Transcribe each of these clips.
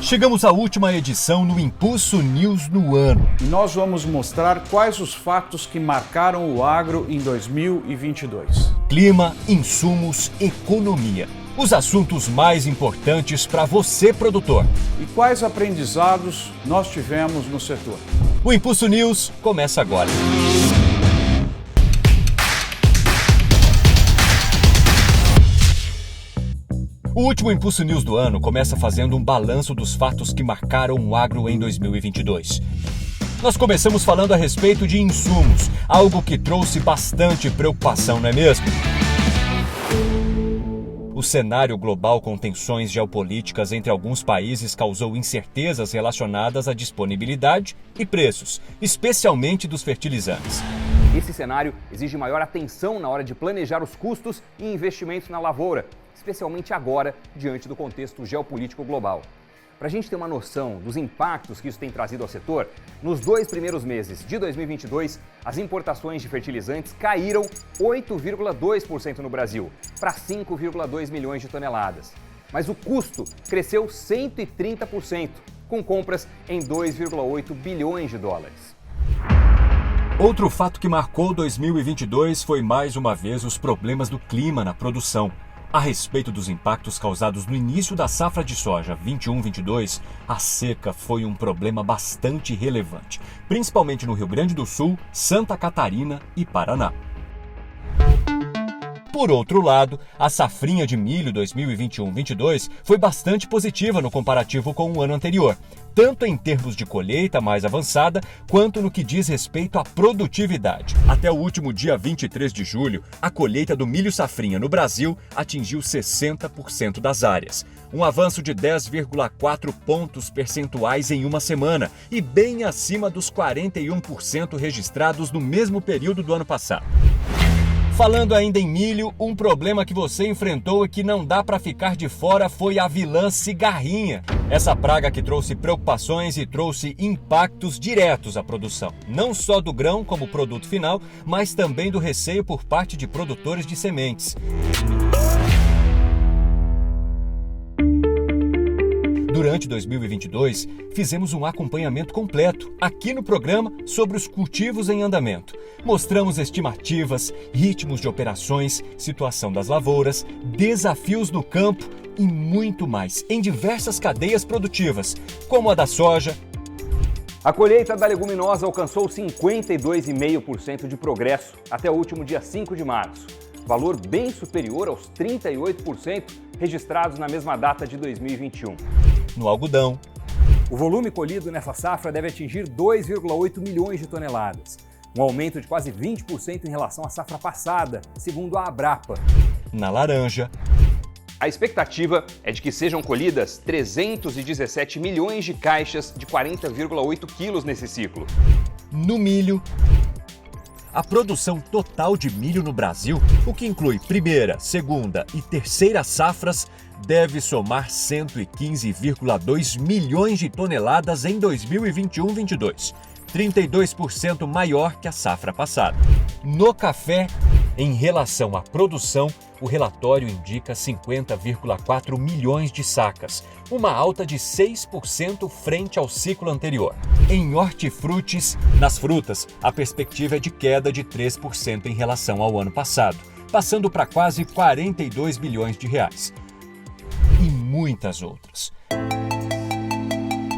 Chegamos à última edição no Impulso News no ano. E nós vamos mostrar quais os fatos que marcaram o agro em 2022. Clima, insumos, economia. Os assuntos mais importantes para você, produtor. E quais aprendizados nós tivemos no setor. O Impulso News começa agora. O último Impulso News do ano começa fazendo um balanço dos fatos que marcaram o agro em 2022. Nós começamos falando a respeito de insumos, algo que trouxe bastante preocupação, não é mesmo? O cenário global com tensões geopolíticas entre alguns países causou incertezas relacionadas à disponibilidade e preços, especialmente dos fertilizantes. Esse cenário exige maior atenção na hora de planejar os custos e investimentos na lavoura, especialmente agora, diante do contexto geopolítico global. Para a gente ter uma noção dos impactos que isso tem trazido ao setor, nos 2 primeiros meses de 2022, as importações de fertilizantes caíram 8,2% no Brasil, para 5,2 milhões de toneladas. Mas o custo cresceu 130%, com compras em 2,8 bilhões de dólares. Outro fato que marcou 2022 foi mais uma vez os problemas do clima na produção. A respeito dos impactos causados no início da safra de soja 21-22, a seca foi um problema bastante relevante, principalmente no Rio Grande do Sul, Santa Catarina e Paraná. Por outro lado, a safrinha de milho 2021-22 foi bastante positiva no comparativo com o ano anterior, tanto em termos de colheita mais avançada, quanto no que diz respeito à produtividade. Até o último dia 23 de julho, a colheita do milho safrinha no Brasil atingiu 60% das áreas, um avanço de 10,4 pontos percentuais em uma semana e bem acima dos 41% registrados no mesmo período do ano passado. Falando ainda em milho, um problema que você enfrentou e que não dá para ficar de fora foi a vilã cigarrinha. Essa praga que trouxe preocupações e trouxe impactos diretos à produção, não só do grão como produto final, mas também do receio por parte de produtores de sementes. Durante 2022, fizemos um acompanhamento completo aqui no programa sobre os cultivos em andamento. Mostramos estimativas, ritmos de operações, situação das lavouras, desafios no campo e muito mais em diversas cadeias produtivas, como a da soja. A colheita da leguminosa alcançou 52,5% de progresso até o último dia 5 de março, valor bem superior aos 38% registrados na mesma data de 2021. No algodão, o volume colhido nessa safra deve atingir 2,8 milhões de toneladas, um aumento de quase 20% em relação à safra passada, segundo a Abrapa. Na laranja, a expectativa é de que sejam colhidas 317 milhões de caixas de 40,8 quilos nesse ciclo. No milho, a produção total de milho no Brasil, o que inclui primeira, segunda e terceira safras, deve somar 115,2 milhões de toneladas em 2021-22, 32% maior que a safra passada. No café, em relação à produção, o relatório indica 50,4 milhões de sacas, uma alta de 6% frente ao ciclo anterior. Em hortifrutis, nas frutas, a perspectiva é de queda de 3% em relação ao ano passado, passando para quase 42 bilhões de reais. E muitas outras.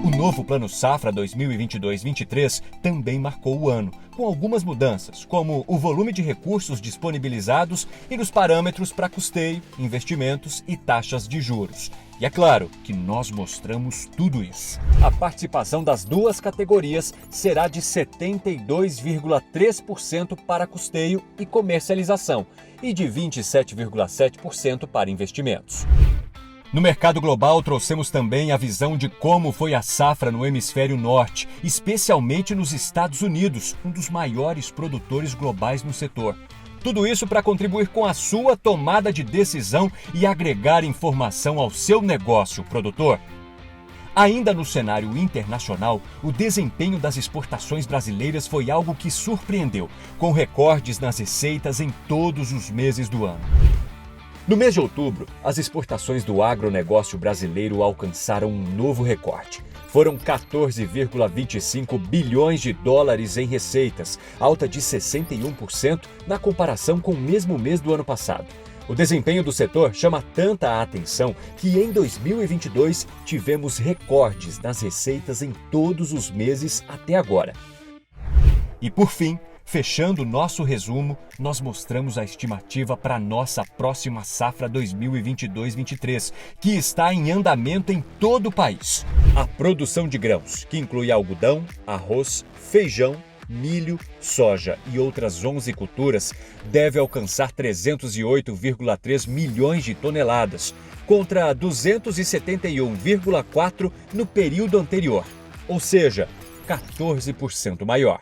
O novo Plano Safra 2022-23 também marcou o ano, com algumas mudanças, como o volume de recursos disponibilizados e os parâmetros para custeio, investimentos e taxas de juros. E é claro que nós mostramos tudo isso. A participação das duas categorias será de 72,3% para custeio e comercialização e de 27,7% para investimentos. No mercado global, trouxemos também a visão de como foi a safra no hemisfério norte, especialmente nos Estados Unidos, um dos maiores produtores globais no setor. Tudo isso para contribuir com a sua tomada de decisão e agregar informação ao seu negócio, produtor. Ainda no cenário internacional, o desempenho das exportações brasileiras foi algo que surpreendeu, com recordes nas receitas em todos os meses do ano. No mês de outubro, as exportações do agronegócio brasileiro alcançaram um novo recorde. Foram 14,25 bilhões de dólares em receitas, alta de 61% na comparação com o mesmo mês do ano passado. O desempenho do setor chama tanta a atenção que em 2022 tivemos recordes nas receitas em todos os meses até agora. E por fim, fechando nosso resumo, nós mostramos a estimativa para a nossa próxima safra 2022-23, que está em andamento em todo o país. A produção de grãos, que inclui algodão, arroz, feijão, milho, soja e outras 11 culturas, deve alcançar 308,3 milhões de toneladas, contra 271,4 no período anterior, ou seja, 14% maior.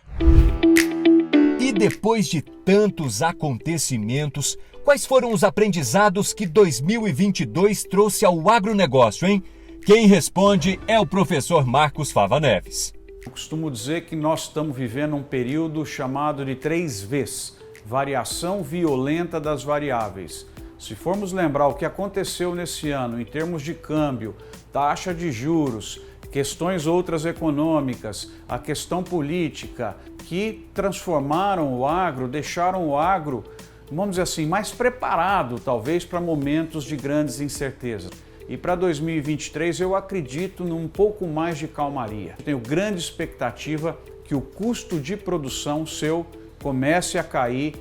E depois de tantos acontecimentos, quais foram os aprendizados que 2022 trouxe ao agronegócio, hein? Quem responde é o professor Marcos Fava Neves. Eu costumo dizer que nós estamos vivendo um período chamado de 3 Vs, variação violenta das variáveis. Se formos lembrar o que aconteceu nesse ano em termos de câmbio, taxa de juros, questões outras econômicas, a questão política, que transformaram o agro, deixaram o agro, vamos dizer assim, mais preparado talvez para momentos de grandes incertezas. E para 2023 eu acredito num pouco mais de calmaria. Eu tenho grande expectativa que o custo de produção seu comece a cair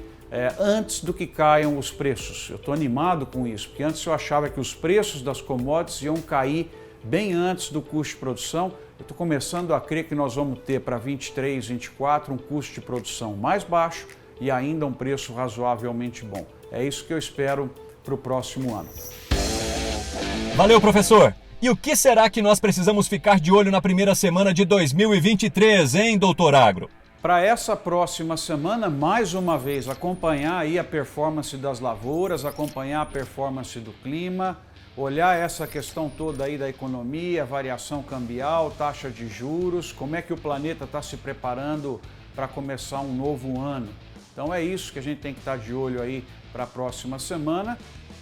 antes do que caiam os preços. Eu estou animado com isso, porque antes eu achava que os preços das commodities iam cair bem antes do custo de produção. Eu estou começando a crer que nós vamos ter para 23, 24 um custo de produção mais baixo e ainda um preço razoavelmente bom. É isso que eu espero para o próximo ano. Valeu, professor! E o que será que nós precisamos ficar de olho na primeira semana de 2023, hein, doutor Agro? Para essa próxima semana, mais uma vez, acompanhar aí a performance das lavouras, acompanhar a performance do clima, olhar essa questão toda aí da economia, variação cambial, taxa de juros, como é que o planeta está se preparando para começar um novo ano. Então é isso que a gente tem que estar de olho aí para a próxima semana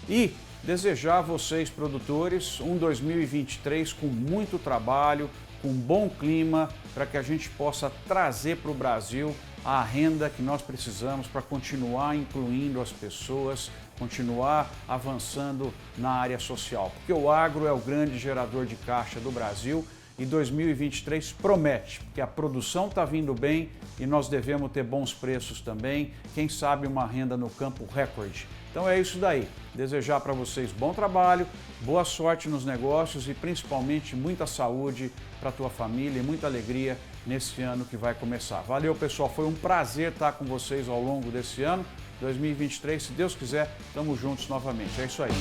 e desejar a vocês, produtores, um 2023 com muito trabalho, com bom clima, para que a gente possa trazer para o Brasil a renda que nós precisamos para continuar incluindo as pessoas, continuar avançando na área social. Porque o agro é o grande gerador de caixa do Brasil e 2023 promete, porque a produção está vindo bem e nós devemos ter bons preços também, quem sabe uma renda no campo recorde. Então é isso daí, desejar para vocês bom trabalho, boa sorte nos negócios e principalmente muita saúde para a tua família e muita alegria nesse ano que vai começar. Valeu, pessoal, foi um prazer estar com vocês ao longo desse ano, 2023, se Deus quiser, estamos juntos novamente, é isso aí.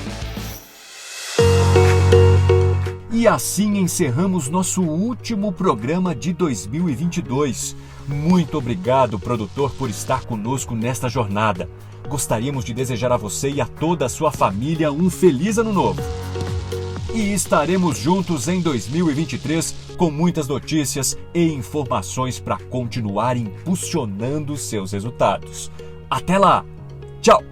E assim encerramos nosso último programa de 2022. Muito obrigado, produtor, por estar conosco nesta jornada. Gostaríamos de desejar a você e a toda a sua família um feliz ano novo. E estaremos juntos em 2023 com muitas notícias e informações para continuar impulsionando seus resultados. Até lá! Tchau!